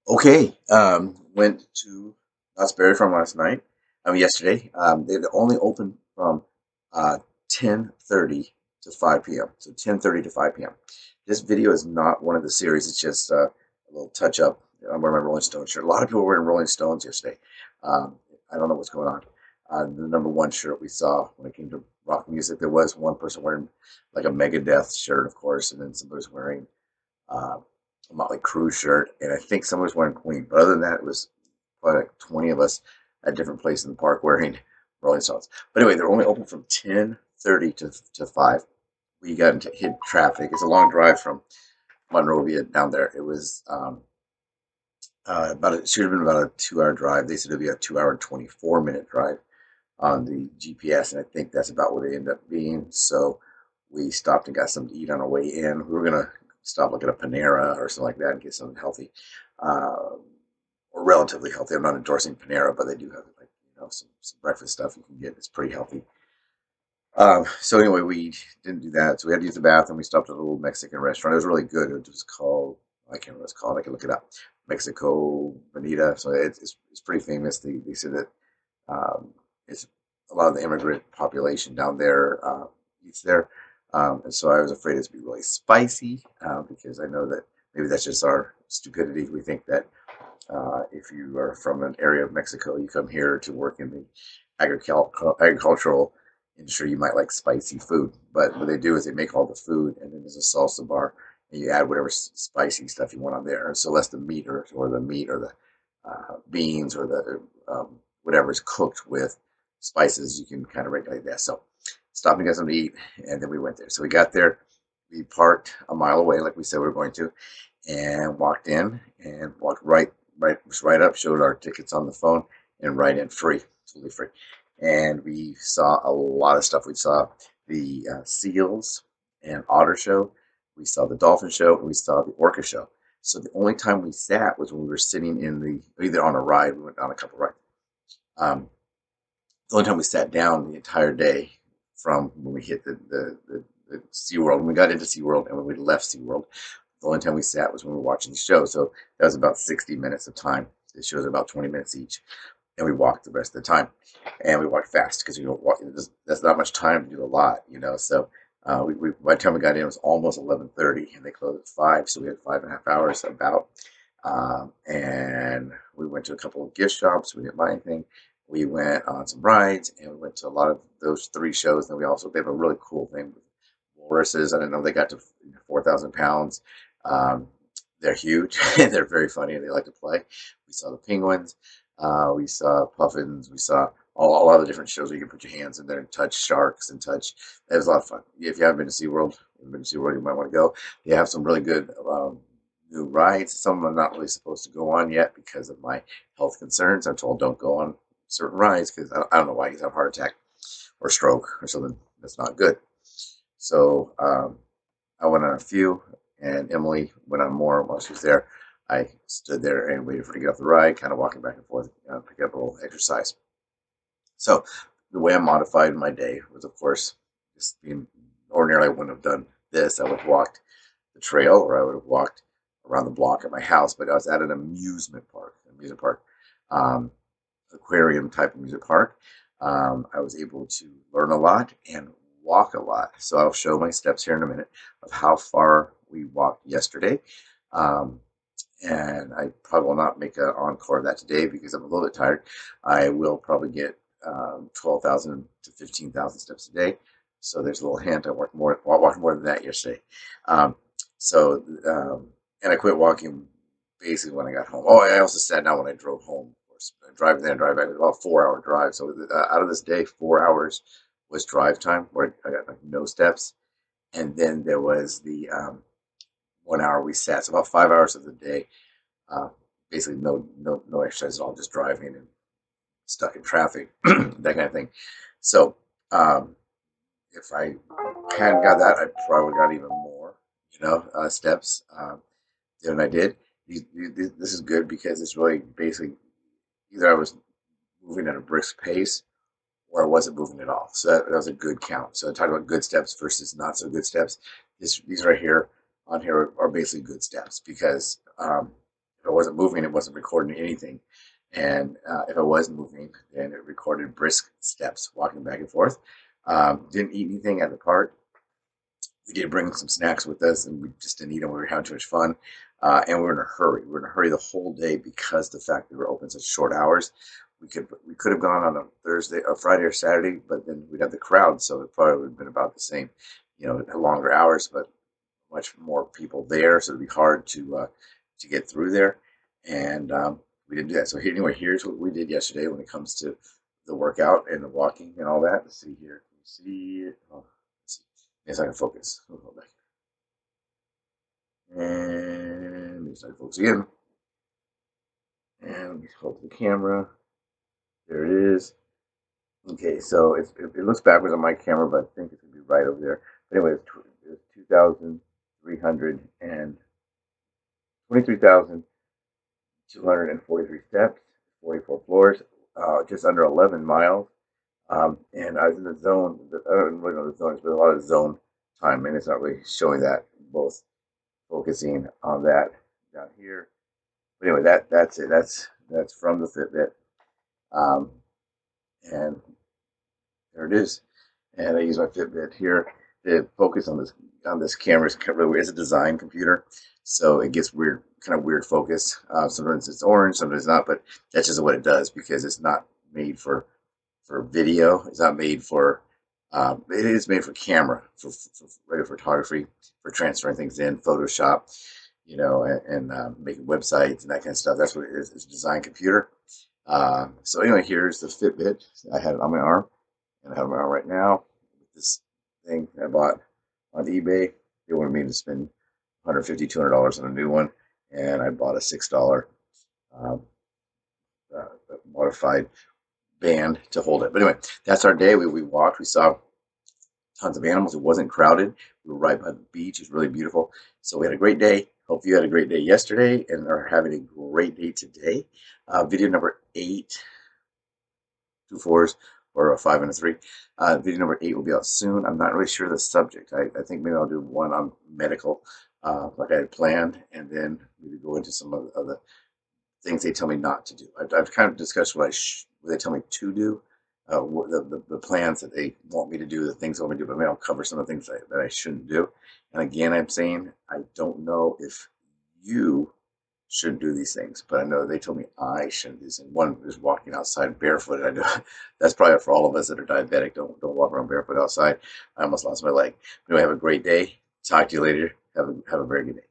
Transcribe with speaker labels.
Speaker 1: Okay, went to Knott's Berry Farm last night. Yesterday. They only open from 10:30 to 5 p.m. So 10:30 to 5 p.m. This video is not one of the series. It's just a little touch up. I'm wearing my Rolling Stones shirt. A lot of people were wearing Rolling Stones yesterday. Um, I don't know what's going on. The number one shirt we saw when it came to rock music, there was one person wearing like a Megadeth shirt, of course, and then somebody was wearing uh, a Motley Crue shirt, and I think someone was wearing Queen. But other than that, it was probably like 20 of us at different places in the park wearing Rolling Stones. But anyway, they're only open from 10:30 to 5. We got into hit traffic. It's a long drive from Monrovia down there. It was it should have been about a 2 hour drive. They said it'd be a 2 hour and 24-minute drive on the GPS, and I think that's about what it ended up being. So we stopped and got something to eat on our way in. We were gonna stop like at a Panera or something like that and get something healthy, uh, or relatively healthy. I'm not endorsing Panera, but they do have like some breakfast stuff you can get. It's pretty healthy. So anyway, we didn't do that. So we had to use the bathroom. We stopped at a little Mexican restaurant. It was really good. It was called, I can't remember what it's called. I can look it up. Mexico Bonita. So it's pretty famous. They said that it's a lot of the immigrant population down there eats there. And so I was afraid it's be really spicy because I know that maybe that's just our stupidity. We think that if you are from an area of Mexico, you come here to work in the agricultural industry, you might like spicy food. But what they do is they make all the food, and then there's a salsa bar, and you add whatever spicy stuff you want on there. So less the meat or the meat or the beans or the whatever is cooked with spices, you can kind of regulate that. So stopped and got something to eat, and then we went there. So we got there, we parked a mile away, like we said we were going to, and walked in and walked right up, showed our tickets on the phone, and right in free, totally free. And we saw a lot of stuff. We saw the seals and otter show. We saw the dolphin show, and we saw the orca show. So the only time we sat was when we were sitting in the either on a ride. We went on a couple rides. Um, the only time we sat down the entire day from when we hit the SeaWorld, when we got into SeaWorld and when we left SeaWorld, the only time we sat was when we were watching the show. So that was about 60 minutes of time. The shows are about 20 minutes each. And we walked the rest of the time. And we walked fast because there's not much time to do a lot. So by the time we got in, it was almost 11:30, and they closed at 5. So we had 5.5 hours about. And we went to a couple of gift shops. We didn't buy anything. We went on some rides, and we went to a lot of those 3 shows. And they have a really cool thing with walruses. I didn't know they got to 4,000 pounds. Um, they're huge and they're very funny and they like to play. We saw the penguins. We saw puffins. We saw a lot of different shows where you can put your hands in there and touch sharks and touch. It was a lot of fun. If you haven't been to SeaWorld, you might want to go. They have some really good new rides. Some of them I'm not really supposed to go on yet because of my health concerns. I'm told don't go on certain rides because I don't know why you have a heart attack or stroke or something that's not good. So I went on a few, and Emily went on more while she was there. I stood there and waited for her to get off the ride, kind of walking back and forth, pick up a little exercise. So the way I modified my day was, of course, just being ordinarily I wouldn't have done this. I would have walked the trail, or I would have walked around the block at my house. But I was at an amusement park, um, aquarium type amusement park. I was able to learn a lot and walk a lot. So I'll show my steps here in a minute of how far we walked yesterday. Um, and I probably will not make an encore of that today because I'm a little bit tired. I will probably get 12,000 to 15,000 steps a day. So there's a little hint. I walked more than that yesterday. Um, so and I quit walking basically when I got home. Oh, I also sat down when I drove home. Of course, driving there and driving back was about a 4 hour drive. So out of this day, 4 hours was drive time where I got like no steps, and then there was the 1 hour we sat. So about 5 hours of the day, uh, basically no exercise at all, just driving and stuck in traffic, that kind of thing. So um, if I hadn't got that, I probably got even more, steps than I did. This is good because it's really basically either I was moving at a brisk pace or I wasn't moving at all. So that was a good count. So I talked about good steps versus not so good steps. These right here on here are basically good steps because if I wasn't moving, it wasn't recording anything. And if I was moving, then it recorded brisk steps, walking back and forth. Didn't eat anything at the park. We did bring some snacks with us, and we just didn't eat them. We were having too much fun, and we were in a hurry. We were in a hurry the whole day because the fact that we were open such short hours. We could have gone on a Thursday, or Friday, or Saturday, but then we'd have the crowd, so it probably would have been about the same, longer hours, but much more people there, so it'd be hard to get through there, and we didn't do that. So anyway, here's what we did yesterday when it comes to the workout and the walking and all that. Let's see here. Can you see it? Oh, let's see. Yes, I can focus. Hold on back. And let me start focus again. And let me hold the camera. There it is. Okay, so it looks backwards on my camera, but I think it's gonna be right over there. But anyway, it's 2,300 and 23,243 steps, 44 floors, just under 11 miles. And I was in the zone. I don't really know the zones, but a lot of zone time, and it's not really showing that. Both focusing on that down here. But anyway, that's it. That's from the Fitbit, um, and there it is. And I use my Fitbit here to focus on this camera. It's a design computer, so it gets weird, kind of weird focus. Sometimes it's orange, sometimes not, but that's just what it does because it's not made for video. It's not made for. It is made for camera, for radio photography, for transferring things in Photoshop, and making websites and that kind of stuff. That's what it is. It's a design computer. So anyway, here's the Fitbit. I had it on my arm, and I have it on my arm right now. This thing I bought on eBay. They wanted me to spend $150, $200 on a new one, and I bought a $6 um, modified band to hold it. But anyway, that's our day. We walked. We saw tons of animals. It wasn't crowded. We were right by the beach. It was really beautiful. So we had a great day. Hope you had a great day yesterday and are having a great day today. Video number 8, 2 fours, or a 5 and a 3. Video number 8 will be out soon. I'm not really sure the subject. I think maybe I'll do one on medical, like I had planned, and then maybe go into some of the things they tell me not to do. I've kind of discussed what they tell me to do, the plans that they want me to do, the things they want me to do, but maybe I'll cover some of the things that I shouldn't do. And again, I'm saying I don't know if you shouldn't do these things, but I know they told me I shouldn't do these things. One is walking outside barefoot. I know that's probably for all of us that are diabetic. Don't walk around barefoot outside. I almost lost my leg. Anyway, have a great day. Talk to you later. Have a very good day.